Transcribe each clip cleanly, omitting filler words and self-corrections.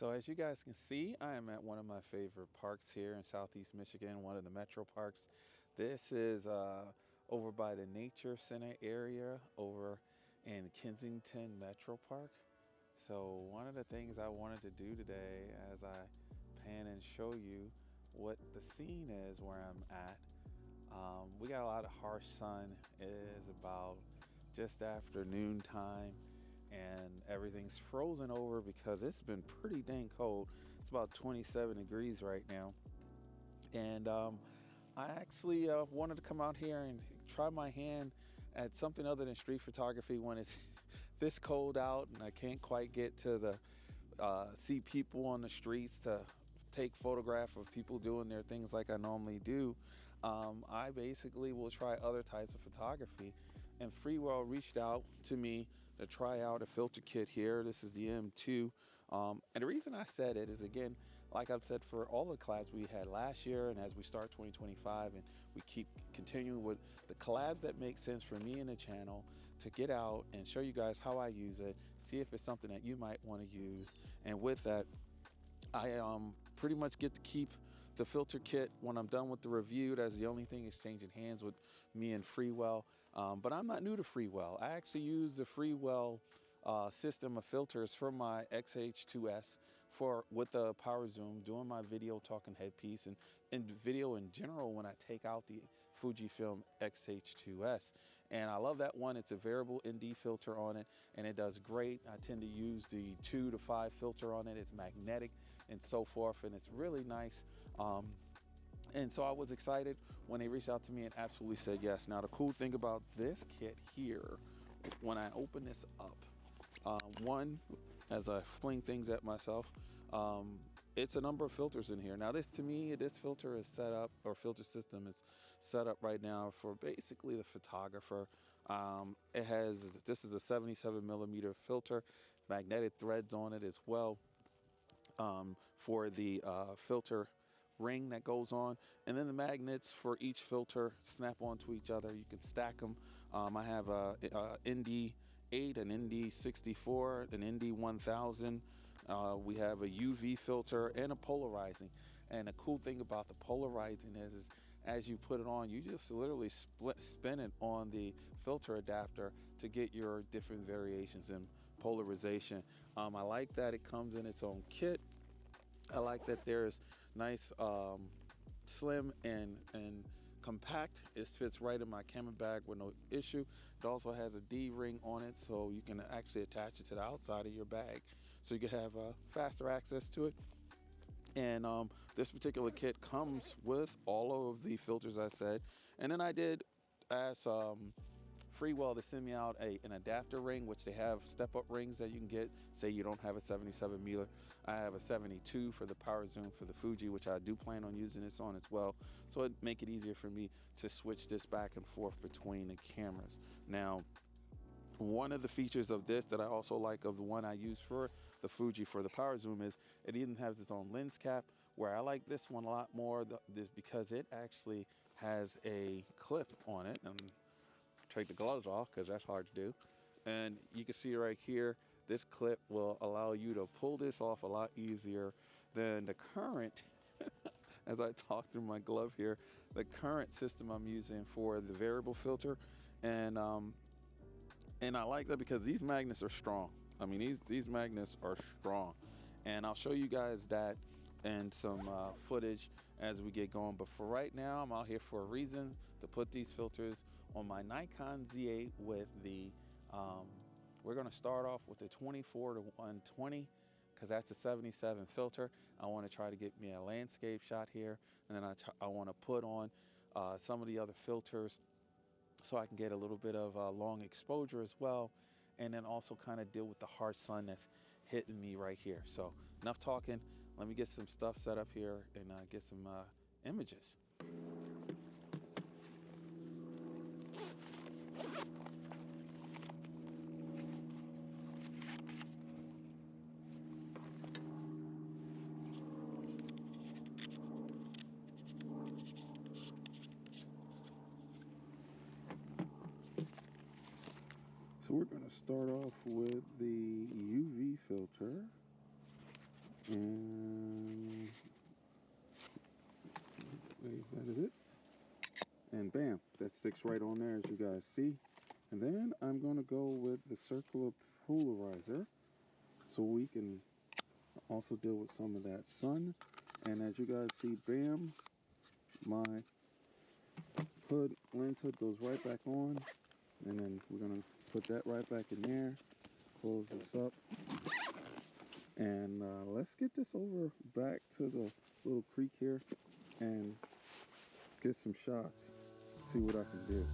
So as you guys can see, I am at one of my favorite parks here in Southeast Michigan, one of the metro parks. This is over by the Nature Center area over in Kensington Metro Park. So one of the things I wanted to do today as I pan and show you what the scene is where I'm at. We got a lot of harsh sun. It is about just after noon time and everything's frozen over because it's been pretty dang cold. It's about 27 degrees right now. And I actually wanted to come out here and try my hand at something other than street photography when it's this cold out and I can't quite get to the see people on the streets to take photograph of people doing their things like I normally do. I basically will try other types of photography, and Freewell reached out to me to try out a filter kit here. This is the M2, and the reason I said it is, again, like I've said for all the collabs we had last year, and as we start 2025 and we keep continuing with the collabs that make sense for me and the channel, to get out and show you guys how I use it, see if it's something that you might want to use. And with that, I pretty much get to keep the filter kit when I'm done with the review. That's the only thing exchanging hands with me and Freewell. But I'm not new to Freewell. I actually use the Freewell system of filters for my XH2S with the power zoom, doing my video talking headpiece and video in general when I take out the Fujifilm XH2S. And I love that one. It's a variable ND filter on it and it does great. I tend to use the 2 to 5 filter on it. It's magnetic and so forth, and it's really nice. And so I was excited when they reached out to me and absolutely said yes. Now the cool thing about this kit here, when I open this up, one, as I fling things at myself, it's a number of filters in here. Now this, to me, this filter is set up, or filter system is set up right now for basically the photographer. This is a 77 millimeter filter, magnetic threads on it as well, for the filter ring that goes on, and then the magnets for each filter snap onto each other. You can stack them. I have a ND8, an ND64, an ND1000. We have a UV filter and a polarizing. And the cool thing about the polarizing is as you put it on, you just literally spin it on the filter adapter to get your different variations in polarization. I like that it comes in its own kit. I like that there's nice slim and compact. It fits right in my camera bag with no issue. It also has a D-ring on it, so you can actually attach it to the outside of your bag so you can have faster access to it. And this particular kit comes with all of the filters I said. And then I did ask Freewell to send me out an adapter ring, which they have step-up rings that you can get. Say you don't have a 77 millimeter. I have a 72 for the power zoom for the Fuji, which I do plan on using this on as well. So it'd make it easier for me to switch this back and forth between the cameras. Now, one of the features of this that I also like of the one I use for the Fuji for the power zoom is it even has its own lens cap, where I like this one a lot more because it actually has a clip on it. And take the gloves off because that's hard to do, and you can see right here, this clip will allow you to pull this off a lot easier than the current as I talk through my glove here, the current system I'm using for the variable filter. And I like that because these magnets are strong. I mean, these magnets are strong, and I'll show you guys that and some footage as we get going. But for right now, I'm out here for a reason, to put these filters on my Nikon Z8 with the we're going to start off with the 24 to 120 because that's a 77 filter. I want to try to get me a landscape shot here, and then I want to put on some of the other filters so I can get a little bit of long exposure as well, and then also kind of deal with the harsh sun that's hitting me right here. So enough talking, let me get some stuff set up here and get some images. So we're going to start off with the UV filter. And that is it. And bam, that sticks right on there, as you guys see. And then I'm going to go with the circular polarizer so we can also deal with some of that sun. And as you guys see, bam, my lens hood goes right back on. And then we're going to put that right back in there, close this up. And let's get this over back to the little creek here and get some shots, see what I can do.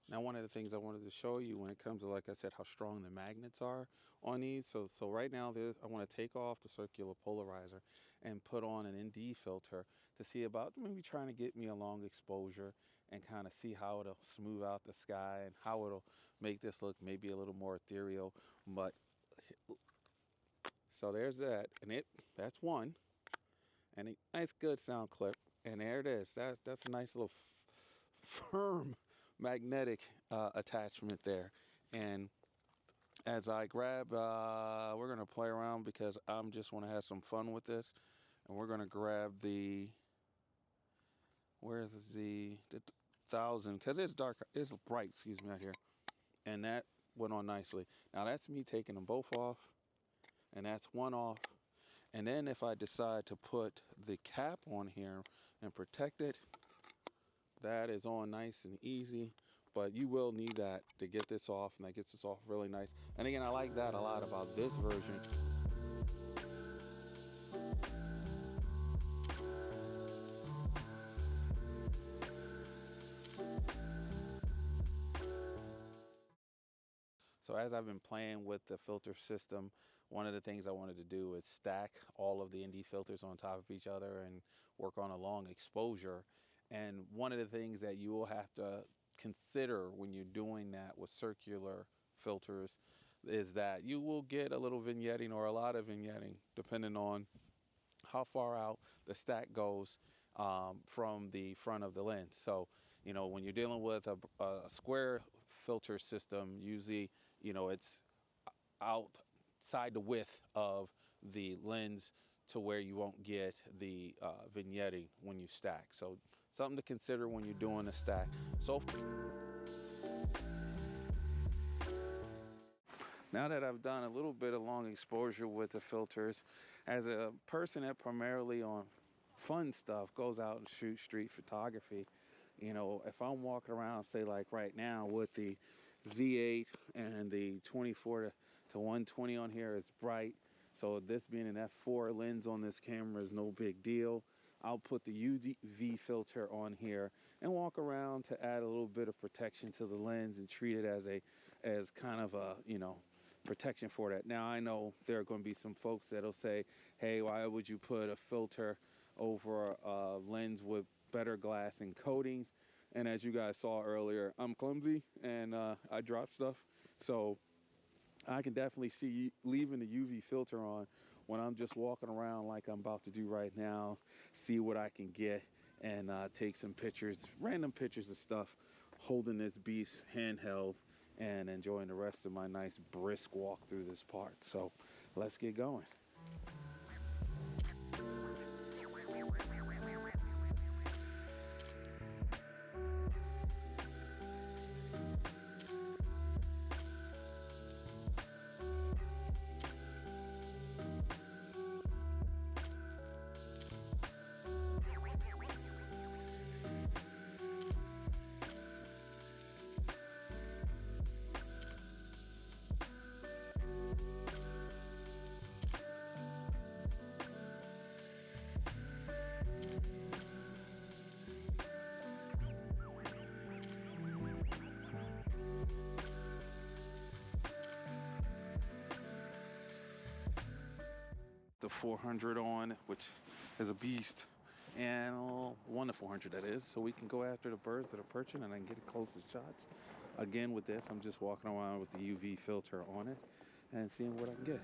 Now, one of the things I wanted to show you when it comes to, like I said, how strong the magnets are on these. So right now I want to take off the circular polarizer and put on an ND filter to see about maybe trying to get me a long exposure and kind of see how it'll smooth out the sky and how it'll make this look maybe a little more ethereal. But so there's that, and that's one, and a nice good sound clip, and there it is. That's a nice little firm magnetic attachment there. And as I grab, we're gonna play around because I'm just want to have some fun with this, and we're gonna grab the, where's the 1000, because it's dark, it's bright, excuse me, out here, and that went on nicely. Now that's me taking them both off, and that's one off. And then if I decide to put the cap on here and protect it, that is on nice and easy. But you will need that to get this off, and that gets this off really nice. And again, I like that a lot about this version. So as I've been playing with the filter system, one of the things I wanted to do is stack all of the ND filters on top of each other and work on a long exposure. And one of the things that you will have to consider when you're doing that with circular filters is that you will get a little vignetting or a lot of vignetting depending on how far out the stack goes from the front of the lens. So, you know, when you're dealing with a square filter system, usually, you know, it's outside the width of the lens to where you won't get the vignetting when you stack. So something to consider when you're doing a stack. So now that I've done a little bit of long exposure with the filters, as a person that primarily on fun stuff goes out and shoots street photography, you know, if I'm walking around, say like right now with the Z8 and the 24 to 120 on here, it's bright. So this being an f4 lens on this camera is no big deal. I'll put the UV filter on here and walk around to add a little bit of protection to the lens and treat it as kind of a, you know, protection for that. Now I know there are going to be some folks that'll say, hey, why would you put a filter over a lens with better glass and coatings? And as you guys saw earlier, I'm clumsy and I drop stuff, so I can definitely see leaving the UV filter on when I'm just walking around like I'm about to do right now, see what I can get, and take some pictures, random pictures of stuff, holding this beast handheld and enjoying the rest of my nice brisk walk through this park. So let's get going. The 400 on, which is a beast, and 1 to 400 that is, so we can go after the birds that are perching and I can get closest shots. Again with this, I'm just walking around with the UV filter on it and seeing what I can get.